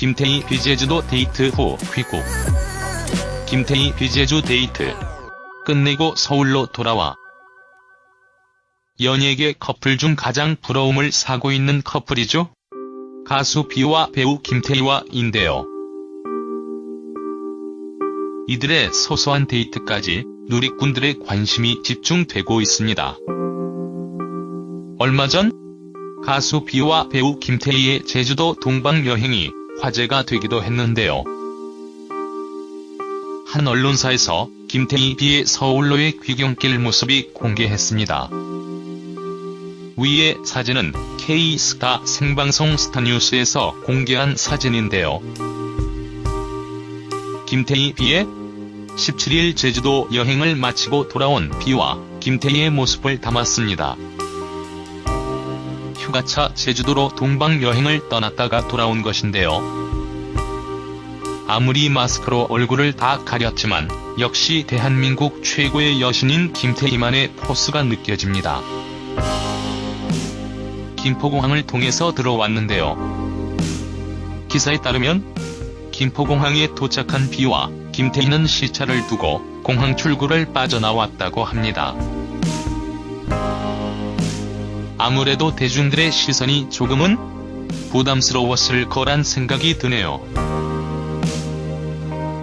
김태희 비제주도 데이트 후 귀국. 김태희 비제주 데이트 끝내고 서울로 돌아와. 연예계 커플 중 가장 부러움을 사고 있는 커플이죠. 가수 비와 배우 김태희와인데요. 이들의 소소한 데이트까지 누리꾼들의 관심이 집중되고 있습니다. 얼마 전 가수 비와 배우 김태희의 제주도 동방여행이 화제가 되기도 했는데요. 한 언론사에서 김태희 비의 서울로의 귀경길 모습이 공개했습니다. 위의 사진은 K스타 생방송 스타뉴스에서 공개한 사진인데요. 김태희 비의 17일 제주도 여행을 마치고 돌아온 비와 김태희의 모습을 담았습니다. 휴가차 제주도로 동방여행을 떠났다가 돌아온 것인데요. 아무리 마스크로 얼굴을 다 가렸지만 역시 대한민국 최고의 여신인 김태희만의 포스가 느껴집니다. 김포공항을 통해서 들어왔는데요. 기사에 따르면 김포공항에 도착한 비와 김태희는 시차를 두고 공항 출구를 빠져나왔다고 합니다. 아무래도 대중들의 시선이 조금은 부담스러웠을 거란 생각이 드네요.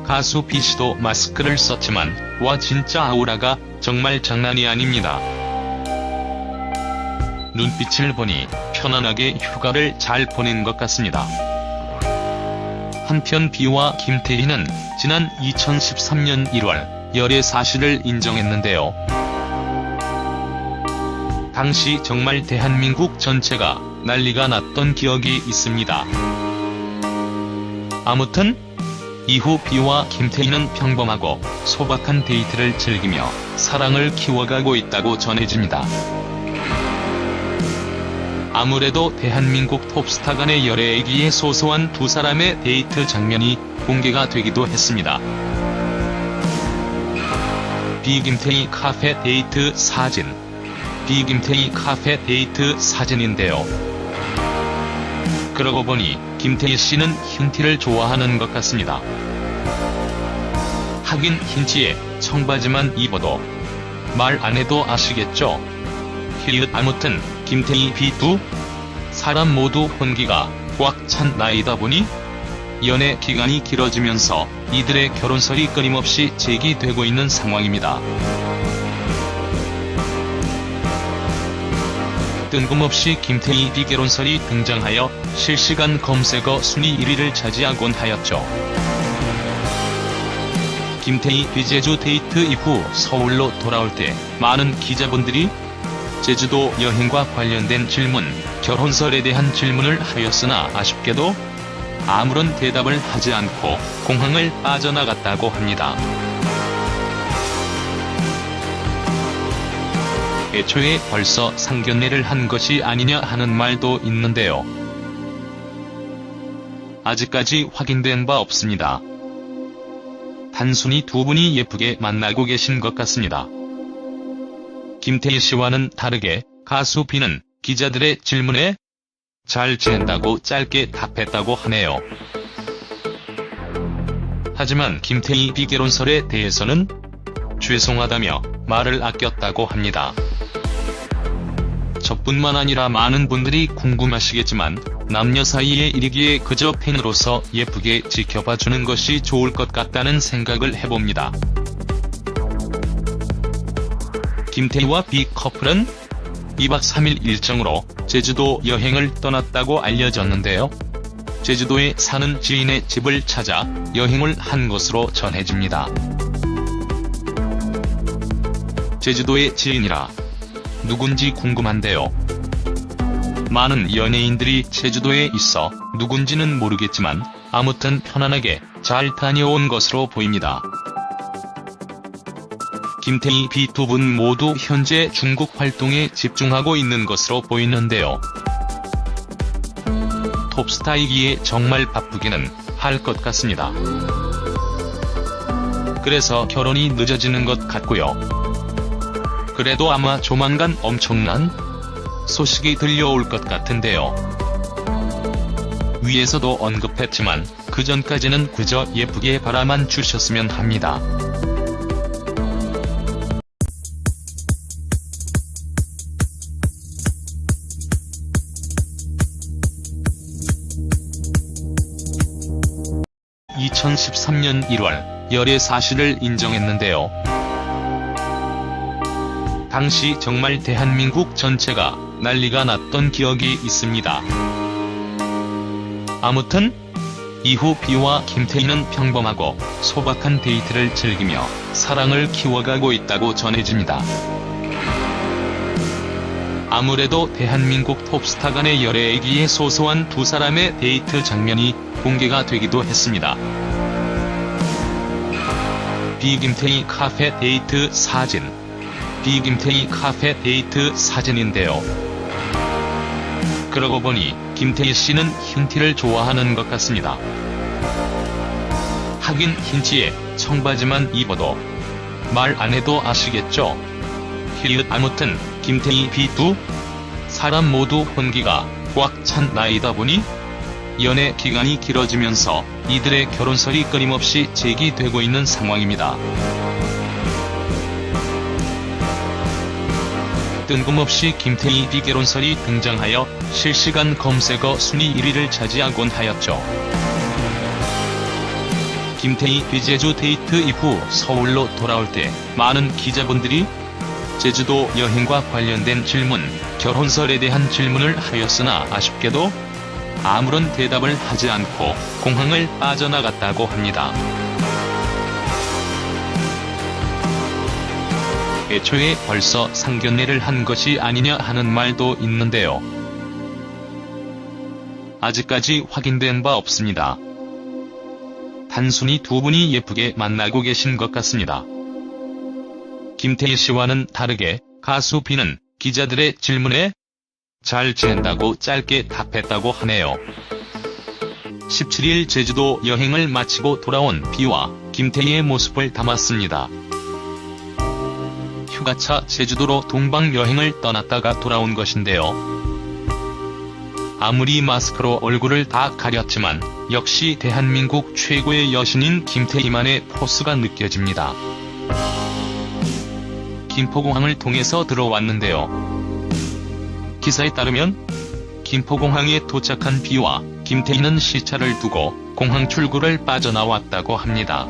가수 비씨도 마스크를 썼지만 와 진짜 아우라가 정말 장난이 아닙니다. 눈빛을 보니 편안하게 휴가를 잘 보낸 것 같습니다. 한편 비와 김태희는 지난 2013년 1월 열애 사실을 인정했는데요. 당시 정말 대한민국 전체가 난리가 났던 기억이 있습니다. 아무튼 이후 비와 김태희는 평범하고 소박한 데이트를 즐기며 사랑을 키워가고 있다고 전해집니다. 아무래도 대한민국 톱스타 간의 열애이기에 소소한 두 사람의 데이트 장면이 공개가 되기도 했습니다. 비김태희 카페 데이트 사진. 비김태희 카페 데이트 사진인데요. 그러고 보니 김태희 씨는 흰티를 좋아하는 것 같습니다. 하긴 흰티에 청바지만 입어도 말 안 해도 아시겠죠? 아무튼 김태희 비 두 사람 모두 혼기가 꽉 찬 나이다 보니 연애 기간이 길어지면서 이들의 결혼설이 끊임없이 제기되고 있는 상황입니다. 뜬금없이 김태희 비 결혼설이 등장하여 실시간 검색어 순위 1위를 차지하곤 하였죠. 김태희 비제주 데이트 이후 서울로 돌아올 때 많은 기자분들이 제주도 여행과 관련된 질문, 결혼설에 대한 질문을 하였으나 아쉽게도 아무런 대답을 하지 않고 공항을 빠져나갔다고 합니다. 애초에 벌써 상견례를 한 것이 아니냐 하는 말도 있는데요. 아직까지 확인된 바 없습니다. 단순히 두 분이 예쁘게 만나고 계신 것 같습니다. 김태희 씨와는 다르게 가수 비는 기자들의 질문에 잘 지낸다고 짧게 답했다고 하네요. 하지만 김태희 비 결혼설에 대해서는 죄송하다며 말을 아꼈다고 합니다. 저뿐만 아니라 많은 분들이 궁금하시겠지만 남녀 사이의 일이기에 그저 팬으로서 예쁘게 지켜봐주는 것이 좋을 것 같다는 생각을 해봅니다. 김태희와 비 커플은 2박 3일 일정으로 제주도 여행을 떠났다고 알려졌는데요. 제주도에 사는 지인의 집을 찾아 여행을 한 것으로 전해집니다. 제주도의 지인이라 누군지 궁금한데요. 많은 연예인들이 제주도에 있어 누군지는 모르겠지만 아무튼 편안하게 잘 다녀온 것으로 보입니다. 김태희 비 두 분 모두 현재 중국 활동에 집중하고 있는 것으로 보이는데요. 톱스타이기에 정말 바쁘기는 할 것 같습니다. 그래서 결혼이 늦어지는 것 같고요. 그래도 아마 조만간 엄청난 소식이 들려올 것 같은데요. 위에서도 언급했지만 그 전까지는 그저 예쁘게 바라만 주셨으면 합니다. (2013년 1월) 열애 사실을 인정했는데요. 당시 정말 대한민국 전체가 난리가 났던 기억이 있습니다. 아무튼 이후 B와 김태희는 평범하고 소박한 데이트를 즐기며 사랑을 키워가고 있다고 전해집니다. 아무래도 대한민국 톱스타 간의 열애이기에 소소한 두 사람의 데이트 장면이 공개가 되기도 했습니다. B 김태희 카페 데이트 사진. B 김태희 카페 데이트 사진인데요. 그러고 보니 김태희 씨는 흰티를 좋아하는 것 같습니다. 하긴 흰티에 청바지만 입어도 말 안 해도 아시겠죠? 아무튼 김태희 B2 사람 모두 혼기가 꽉 찬 나이다 보니 연애 기간이 길어지면서 이들의 결혼설이 끊임없이 제기되고 있는 상황입니다. 뜬금없이 김태희 B 결혼설이 등장하여 실시간 검색어 순위 1위를 차지하곤 하였죠. 김태희 B 제주 데이트 이후 서울로 돌아올 때 많은 기자분들이 제주도 여행과 관련된 질문, 결혼설에 대한 질문을 하였으나 아쉽게도 아무런 대답을 하지 않고 공항을 빠져나갔다고 합니다. 애초에 벌써 상견례를 한 것이 아니냐 하는 말도 있는데요. 아직까지 확인된 바 없습니다. 단순히 두 분이 예쁘게 만나고 계신 것 같습니다. 김태희 씨와는 다르게 가수 B는 기자들의 질문에 잘 지낸다고 짧게 답했다고 하네요. 17일 제주도 여행을 마치고 돌아온 B와 김태희의 모습을 담았습니다. 휴가차 제주도로 동방 여행을 떠났다가 돌아온 것인데요. 아무리 마스크로 얼굴을 다 가렸지만 역시 대한민국 최고의 여신인 김태희만의 포스가 느껴집니다. 김포공항을 통해서 들어왔는데요. 기사에 따르면 김포공항에 도착한 B와 김태희는 시차를 두고 공항 출구를 빠져나왔다고 합니다.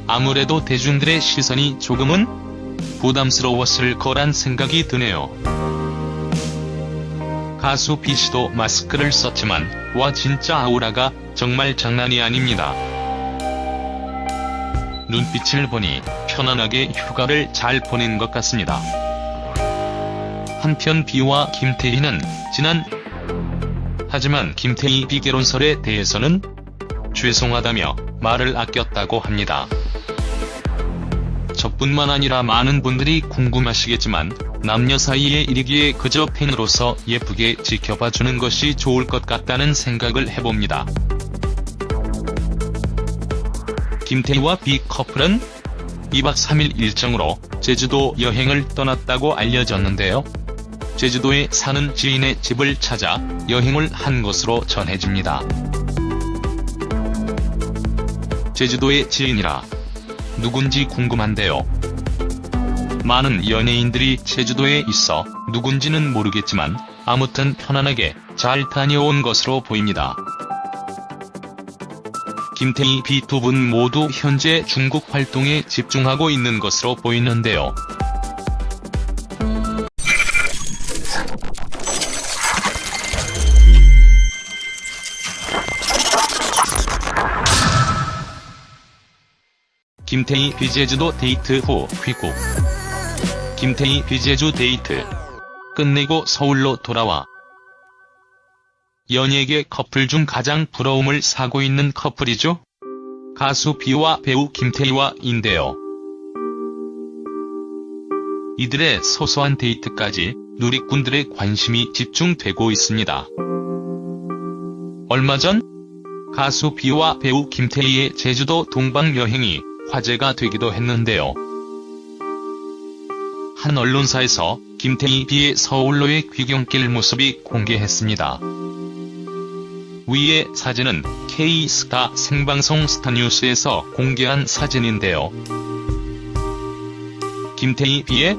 아무래도 대중들의 시선이 조금은 부담스러웠을 거란 생각이 드네요. 가수 B씨도 마스크를 썼지만 와 진짜 아우라가 정말 장난이 아닙니다. 눈빛을 보니 편안하게 휴가를 잘 보낸 것 같습니다. 한편 B와 김태희는 하지만 김태희 B 결혼설에 대해서는 죄송하다며 말을 아꼈다고 합니다. 저뿐만 아니라 많은 분들이 궁금하시겠지만 남녀 사이의 일이기에 그저 팬으로서 예쁘게 지켜봐주는 것이 좋을 것 같다는 생각을 해봅니다. 김태희와 B 커플은 2박 3일 일정으로 제주도 여행을 떠났다고 알려졌는데요. 제주도에 사는 지인의 집을 찾아 여행을 한 것으로 전해집니다. 제주도의 지인이라 누군지 궁금한데요. 많은 연예인들이 제주도에 있어 누군지는 모르겠지만 아무튼 편안하게 잘 다녀온 것으로 보입니다. 김태희 B 두 분 모두 현재 중국 활동에 집중하고 있는 것으로 보이는데요. 김태희 B 제주도 데이트 후 귀국. 김태희 B 제주 데이트 끝내고 서울로 돌아와. 연예계 커플 중 가장 부러움을 사고 있는 커플이죠. 가수 B와 배우 김태희와인데요. 이들의 소소한 데이트까지 누리꾼들의 관심이 집중되고 있습니다. 얼마 전 가수 B와 배우 김태희의 제주도 동방 여행이 화제가 되기도 했는데요. 한 언론사에서 김태희 B의 서울로의 귀경길 모습이 공개했습니다. 위의 사진은 K스타 생방송 스타뉴스에서 공개한 사진인데요. 김태희 B의